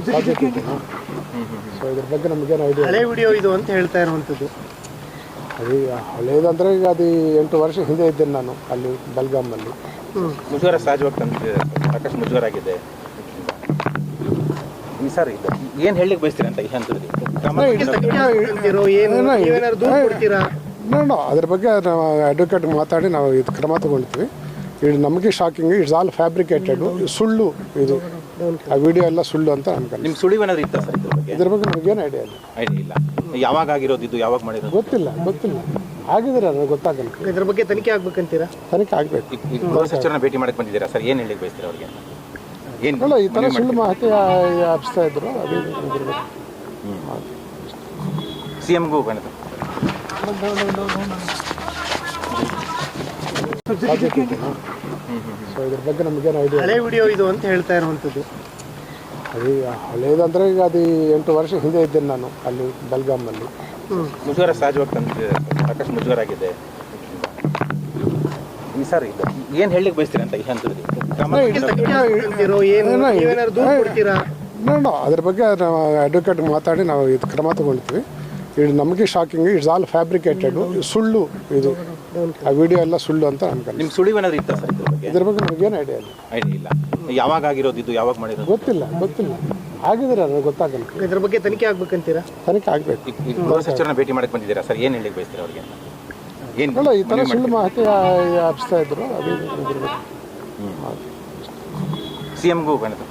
ಸಾಧ್ಯತೆ ಇದೆ. ಸೊ ಇದ್ರ ಬಗ್ಗೆ ನಮಗೇನು ಐಡಿಯಾ ಹಳೆ ವಿಡಿಯೋ ಇದು ಅಂತ ಹೇಳ್ತಾ ಇರುವಂಥದ್ದು. ಅದು ಹಳೇದಂದರೆ ಈಗ ಅದು 8 ವರ್ಷ ಹಿಂದೆ ಇದ್ದೇನೆ ನಾನು ಅಲ್ಲಿ ಬೆಲ್ಗಾಮಲ್ಲಿ. ಮುಜುಗರ ಸಹಜವಾಗಿ ತಂದಿದೆ, ಸಾಕಷ್ಟು ಮುಜುಗರ ಆಗಿದೆ ಈ ಸರ್. ಇದು ಏನು ಹೇಳಲಿಕ್ಕೆ ಬಯಸ್ತೀರಾ ಅಂತ ಈ ಹಂತದಲ್ಲಿ? ನೋ ಅದ್ರ ಬಗ್ಗೆ ನಾವು ಅಡ್ವೊಕೇಟ್ ಮಾತಾಡಿ ನಾವು ಇದು ಕ್ರಮ ತಗೊಳ್ತೀವಿ. ಇದು ನಮಗೆ ಶಾಕಿಂಗ್, ಇಟ್ಸ್ ಆಲ್ ಫ್ಯಾಬ್ರಿಕೇಟೆಡ್, ಸುಳ್ಳು ಇದು. ಆ ವಿಡಿಯೋ ಎಲ್ಲ ಸುಳ್ಳು ಅಂತ ಅನ್ಕೊಂಡು. ನಿಮ್ಮ ಸುಳಿವು ಏನಾದರೂ ಇತ್ತಾ ಸರ್ ಇದ್ರ ಬಗ್ಗೆ ನಮಗೇನು ಐಡಿಯಾ ಇಲ್ಲ. ಐಡಿಯಾ ಇಲ್ಲ. ಯಾವಾಗ ಆಗಿರೋದು ಇದು, ಯಾವಾಗ ಮಾಡಿರೋದು ಗೊತ್ತಿಲ್ಲ. ಆಗಿದ್ರೆ ನನಗೆ ಗೊತ್ತಾಗಲ್ಲ. ಇದ್ರ ಬಗ್ಗೆ ತನಿಖೆ ಆಗ್ಬೇಕಂತೀರಾ? ತನಿಖೆ ಆಗಬೇಕು. ಈಗ ಗೃಹ ಸಚಿವರನ್ನ ಭೇಟಿ ಮಾಡಕ್ಕೆ ಬಂದಿದ್ದೀರಾ ಸರ್, ಏನು ಹೇಳಲಿಕ್ಕೆ ಬಯಸ್ತೀರಾ ಅವ್ರಿಗೆ? ಏನು ಅಲ್ಲ, ಈ ಥರ ಸುಳ್ಳು ಮಾಹಿತಿ ಹಬ್ಸ್ತಾ ಇದ್ರು, ಅದು CMಗೂ ಕಾಣುತ್ತೆ. ಸಾಧ್ಯತೆ ಇದೆ. ಸೊ ಇದ್ರ ಬಗ್ಗೆ ನಮಗೇನು ಐಡಿಯಾ ಹಳೆ ವಿಡಿಯೋ ಇದು ಅಂತ ಹೇಳ್ತಾ ಇರುವಂಥದ್ದು. ಅದು ಹಳೇದಂದರೆ ಈಗ ಅದು 8 ವರ್ಷ ಹಿಂದೆ ಇದ್ದೇನೆ ನಾನು ಅಲ್ಲಿ ಬೆಲ್ಗಾಮಲ್ಲಿ. ಮುಜುಗರ ಸಹಜವಾಗಿ ತಂದಿದೆ, ಸಾಕಷ್ಟು ಮುಜುಗರ ಆಗಿದೆ ಈ ಸರ್. ಇದು ಏನು ಹೇಳಲಿಕ್ಕೆ ಬಯಸ್ತೀರಾ ಅಂತ ಈ ಹಂತದಲ್ಲಿ? ನೋ ಅದ್ರ ಬಗ್ಗೆ ನಾವು ಅಡ್ವೊಕೇಟ್ ಮಾತಾಡಿ ನಾವು ಇದು ಕ್ರಮ ತಗೊಳ್ತೀವಿ. ಇದು ನಮಗೆ ಶಾಕಿಂಗ್, ಇಟ್ಸ್ ಆಲ್ ಫ್ಯಾಬ್ರಿಕೇಟೆಡ್, ಸುಳ್ಳು ಇದು. ಆ ವಿಡಿಯೋ ಎಲ್ಲ ಸುಳ್ಳು ಅಂತ ಅನ್ಕೊಂಡು. ನಿಮ್ಮ ಸುಳಿವು ಏನಾದರೂ ಇತ್ತಾ ಸರ್ ಇದ್ರ ಬಗ್ಗೆ ನಮಗೇನು ಐಡಿಯಾ ಇಲ್ಲ. ಐಡಿಯಾ ಇಲ್ಲ. ಯಾವಾಗ ಆಗಿರೋದು ಇದು, ಯಾವಾಗ ಮಾಡಿರೋದು? ಗೊತ್ತಿಲ್ಲ. ಆಗಿದ್ರೆ ನನಗೆ ಗೊತ್ತಾಗಲ್ಲ. ಇದ್ರ ಬಗ್ಗೆ ತನಿಖೆ ಆಗ್ಬೇಕಂತೀರಾ? ತನಿಖೆ ಆಗಬೇಕು. ಈಗ ಗೃಹ ಸಚಿವರನ್ನ ಭೇಟಿ ಮಾಡಕ್ಕೆ ಬಂದಿದ್ದೀರಾ ಸರ್, ಏನು ಹೇಳಲಿಕ್ಕೆ ಬಯಸ್ತೀರಾ ಅವ್ರಿಗೆ? ಅಲ್ಲ, ಈ ಥರ ಸುಳ್ಳು ಮಾಹಿತಿ ಹಬ್ಸ್ತಾ ಇದ್ರು, ಅದು CMಗೂ ಕಾಣುತ್ತೆ.